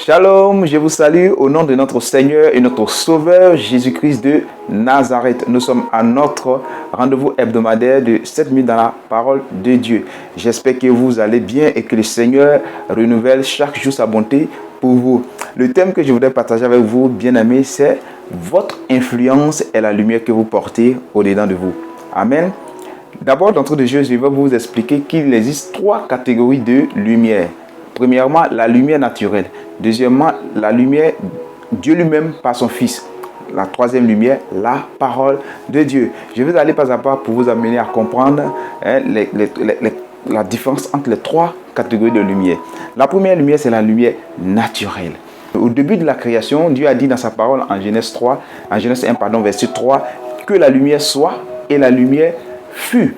Shalom, je vous salue au nom de notre Seigneur et notre Sauveur Jésus-Christ de Nazareth. Nous sommes à notre rendez-vous hebdomadaire de 7 minutes dans la parole de Dieu. J'espère que vous allez bien et que le Seigneur renouvelle chaque jour sa bonté pour vous. Le thème que je voudrais partager avec vous, bien-aimés, c'est votre influence est la lumière que vous portez au-dedans de vous. Amen. D'abord, d'entrée de jeu, je vais vous expliquer qu'il existe 3 catégories de lumière. Premièrement, la lumière naturelle. Deuxièmement, la lumière, Dieu lui-même par son Fils. La troisième lumière, la parole de Dieu. Je vais aller pas à pas pour vous amener à comprendre la différence entre les 3 catégories de lumière. La première lumière, c'est la lumière naturelle. Au début de la création, Dieu a dit dans sa parole en Genèse 1, verset 3, que la lumière soit et la lumière fut.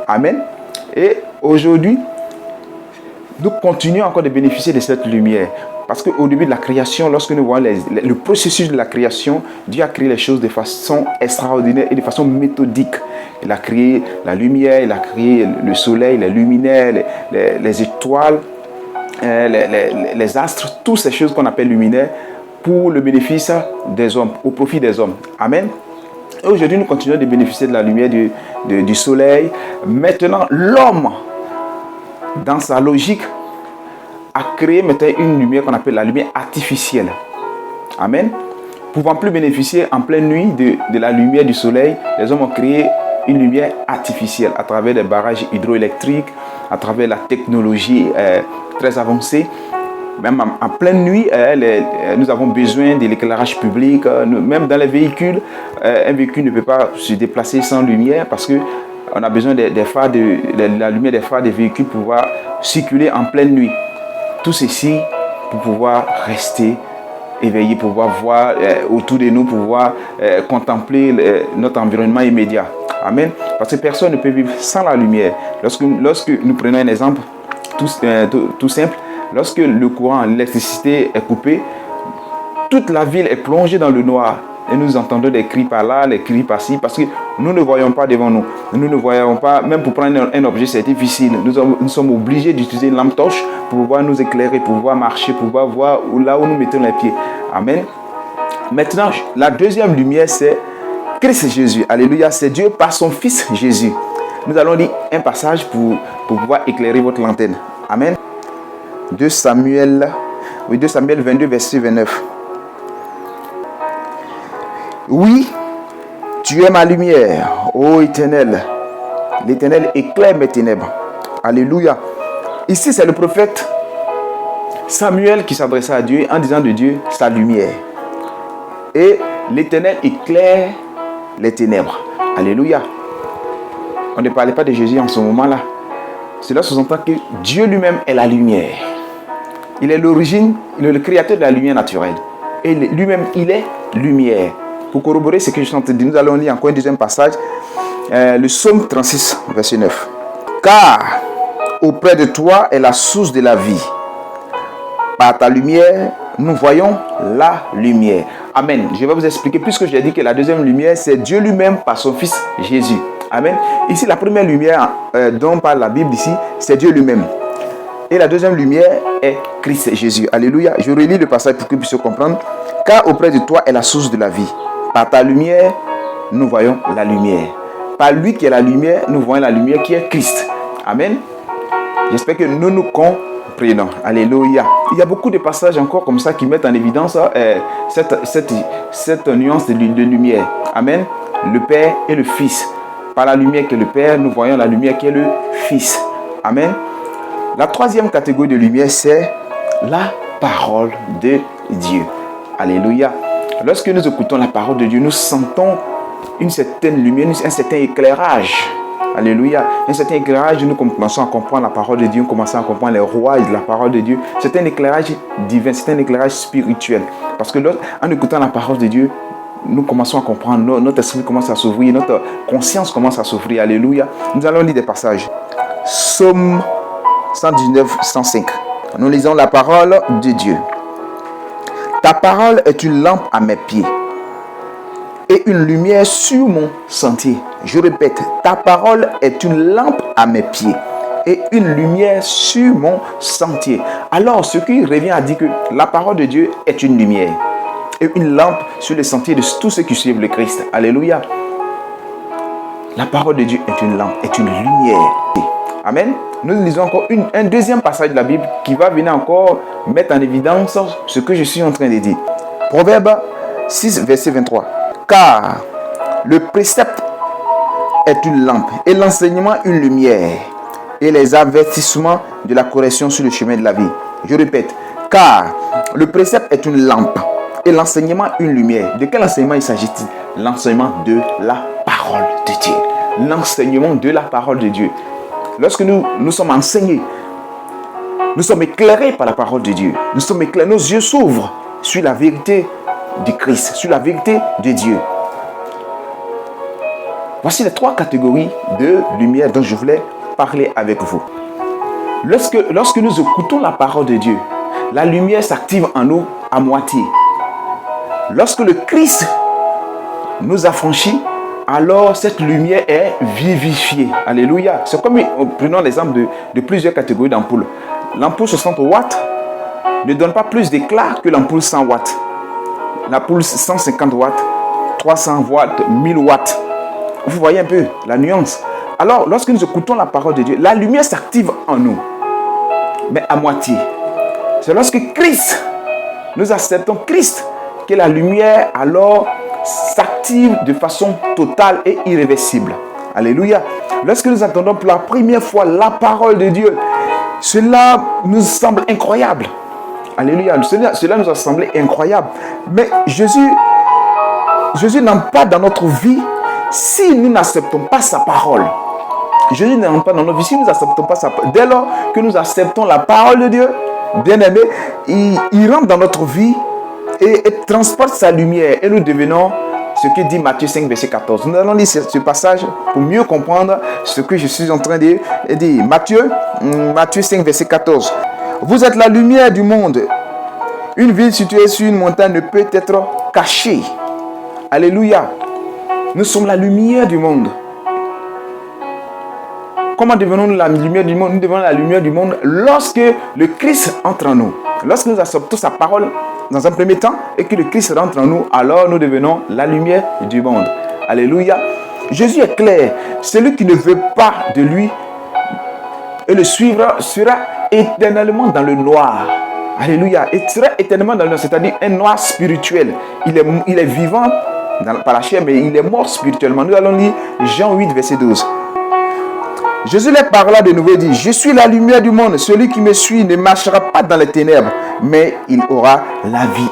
Amen. Et aujourd'hui, nous continuons encore de bénéficier de cette lumière. Parce qu'au début de la création, lorsque nous voyons le processus de la création, Dieu a créé les choses de façon extraordinaire et de façon méthodique. Il a créé la lumière, il a créé le soleil, les luminaires, les étoiles, les astres, toutes ces choses qu'on appelle luminaires pour le bénéfice des hommes, au profit des hommes. Amen. Et aujourd'hui, nous continuons de bénéficier de la lumière du soleil. Maintenant, l'homme, dans sa logique, a créé maintenant une lumière qu'on appelle la lumière artificielle. Amen. Pouvant plus bénéficier en pleine nuit de la lumière du soleil, les hommes ont créé une lumière artificielle à travers des barrages hydroélectriques, à travers la technologie très avancée. Même en pleine nuit, nous avons besoin de l'éclairage public. Même dans les véhicules, un véhicule ne peut pas se déplacer sans lumière parce qu'on a besoin des phares de la lumière des phares des véhicules pour pouvoir circuler en pleine nuit. Tout ceci pour pouvoir rester éveillé, pour pouvoir voir autour de nous, pour pouvoir contempler notre environnement immédiat. Amen. Parce que personne ne peut vivre sans la lumière. Lorsque nous prenons un exemple tout simple, lorsque le courant, l'électricité est coupé, toute la ville est plongée dans le noir. Et nous entendons des cris par là, des cris par-ci, parce que nous ne voyons pas devant nous. Nous ne voyons pas, même pour prendre un objet, c'est difficile. Nous sommes obligés d'utiliser une lampe torche pour pouvoir nous éclairer, pour pouvoir marcher, pour pouvoir voir là où nous mettons les pieds. Amen. Maintenant, la deuxième lumière, c'est Christ Jésus. Alléluia, c'est Dieu par son Fils Jésus. Nous allons lire un passage pour pouvoir éclairer votre lanterne. Amen. 2 Samuel 22, verset 29. Oui, tu es ma lumière, ô Éternel. L'Éternel éclaire mes ténèbres. Alléluia. Ici, c'est le prophète Samuel qui s'adressait à Dieu en disant de Dieu sa lumière. Et l'Éternel éclaire les ténèbres. Alléluia. On ne parlait pas de Jésus en ce moment-là. Cela sous-entend que Dieu lui-même est la lumière. Il est l'origine, il est le créateur de la lumière naturelle. Et lui-même, il est lumière. Pour corroborer ce que je suis en train de dire, nous allons lire encore un deuxième passage, le psaume 36, verset 9. Car auprès de toi est la source de la vie. Par ta lumière, nous voyons la lumière. Amen. Je vais vous expliquer, puisque j'ai dit que la deuxième lumière, c'est Dieu lui-même par son Fils Jésus. Amen. Ici, la première lumière dont parle la Bible ici, c'est Dieu lui-même. Et la deuxième lumière est Christ Jésus. Alléluia. Je relis le passage pour que vous puissiez comprendre. Car auprès de toi est la source de la vie. Par ta lumière, nous voyons la lumière. Par lui qui est la lumière, nous voyons la lumière qui est Christ. Amen. J'espère que nous comprenons. Alléluia. Il y a beaucoup de passages encore comme ça qui mettent en évidence cette nuance de lumière. Amen. Le Père et le Fils. Par la lumière qui est le Père, nous voyons la lumière qui est le Fils. Amen. La troisième catégorie de lumière, c'est la parole de Dieu. Alléluia. Lorsque nous écoutons la parole de Dieu, nous sentons une certaine lumière, un certain éclairage. Alléluia. Un certain éclairage, nous commençons à comprendre la parole de Dieu, nous commençons à comprendre les rouages de la parole de Dieu. C'est un éclairage divin, c'est un éclairage spirituel. Parce que en écoutant la parole de Dieu, nous commençons à comprendre, notre esprit commence à s'ouvrir, notre conscience commence à s'ouvrir. Alléluia. Nous allons lire des passages. Psaume 119, 105. Nous lisons la parole de Dieu. Ta parole est une lampe à mes pieds et une lumière sur mon sentier. Je répète, ta parole est une lampe à mes pieds et une lumière sur mon sentier. Alors, ce qui revient à dire que la parole de Dieu est une lumière et une lampe sur le sentier de tous ceux qui suivent le Christ. Alléluia. La parole de Dieu est une lampe, est une lumière. Amen. Nous lisons encore un deuxième passage de la Bible qui va venir encore mettre en évidence ce que je suis en train de dire. Proverbe 6, verset 23. Car le précepte est une lampe et l'enseignement une lumière et les avertissements de la correction sur le chemin de la vie. Je répète, car le précepte est une lampe et l'enseignement une lumière. De quel enseignement il s'agit-il? L'enseignement de la parole de Dieu. L'enseignement de la parole de Dieu. Lorsque nous sommes enseignés, nous sommes éclairés par la parole de Dieu. Nous sommes éclairés, nos yeux s'ouvrent sur la vérité du Christ, sur la vérité de Dieu. Voici les trois catégories de lumière dont je voulais parler avec vous. Lorsque nous écoutons la parole de Dieu, la lumière s'active en nous à moitié. Lorsque le Christ nous a franchis, alors cette lumière est vivifiée. Alléluia. C'est comme, prenons l'exemple de plusieurs catégories d'ampoules. L'ampoule 60 watts ne donne pas plus d'éclat que l'ampoule 100 watts. L'ampoule 150 watts, 300 watts, 1000 watts. Vous voyez un peu la nuance. Alors, lorsque nous écoutons la parole de Dieu, la lumière s'active en nous, mais à moitié. C'est lorsque nous acceptons Christ, que la lumière alors s'active de façon totale et irréversible. Alléluia. Lorsque nous entendons pour la première fois la parole de Dieu, cela nous semble incroyable. Alléluia. Cela nous a semblé incroyable. Mais Jésus n'entre pas dans notre vie si nous n'acceptons pas sa parole. Jésus n'entre pas dans notre vie si nous n'acceptons pas sa parole. Dès lors que nous acceptons la parole de Dieu, bien aimé, il rentre dans notre vie et transporte sa lumière. Et nous devenons ce que dit Matthieu 5, verset 14. Nous allons lire ce passage pour mieux comprendre ce que je suis en train de dire. Matthieu 5, verset 14. Vous êtes la lumière du monde. Une ville située sur une montagne ne peut être cachée. Alléluia. Nous sommes la lumière du monde. Comment devenons-nous la lumière du monde? Nous devenons la lumière du monde lorsque le Christ entre en nous. Lorsque nous acceptons sa parole dans un premier temps et que le Christ rentre en nous, alors nous devenons la lumière du monde. Alléluia. Jésus est clair. Celui qui ne veut pas de lui et le suivre sera éternellement dans le noir. Alléluia. Il sera éternellement dans le noir, c'est-à-dire un noir spirituel. Il est vivant par la chair, mais il est mort spirituellement. Nous allons lire Jean 8, verset 12. Jésus leur parla de nouveau et dit, je suis la lumière du monde. Celui qui me suit ne marchera pas dans les ténèbres, mais il aura la vie,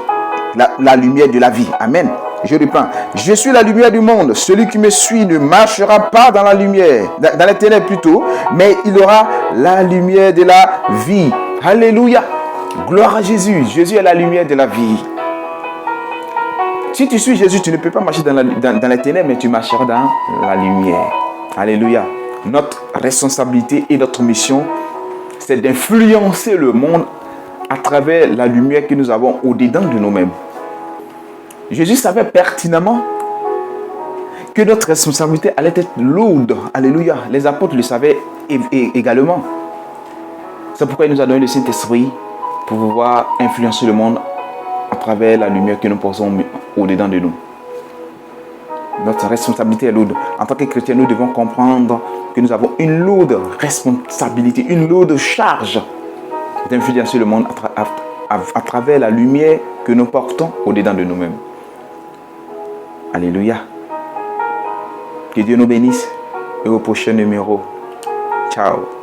la lumière de la vie. Amen. Je reprends. Je suis la lumière du monde. Celui qui me suit ne marchera pas dans la lumière, dans les ténèbres plutôt, mais il aura la lumière de la vie. Alléluia. Gloire à Jésus. Jésus est la lumière de la vie. Si tu suis Jésus, tu ne peux pas marcher dans les ténèbres, mais tu marcheras dans la lumière. Alléluia. Notre responsabilité et notre mission, c'est d'influencer le monde à travers la lumière que nous avons au-dedans de nous-mêmes. Jésus savait pertinemment que notre responsabilité allait être lourde. Alléluia. Les apôtres le savaient également. C'est pourquoi il nous a donné le Saint-Esprit pour pouvoir influencer le monde à travers la lumière que nous posons au-dedans de nous. Notre responsabilité est lourde. En tant que chrétiens, nous devons comprendre que nous avons une lourde responsabilité, une lourde charge d'influencer le monde à travers la lumière que nous portons au-dedans de nous-mêmes. Alléluia. Que Dieu nous bénisse et au prochain numéro. Ciao.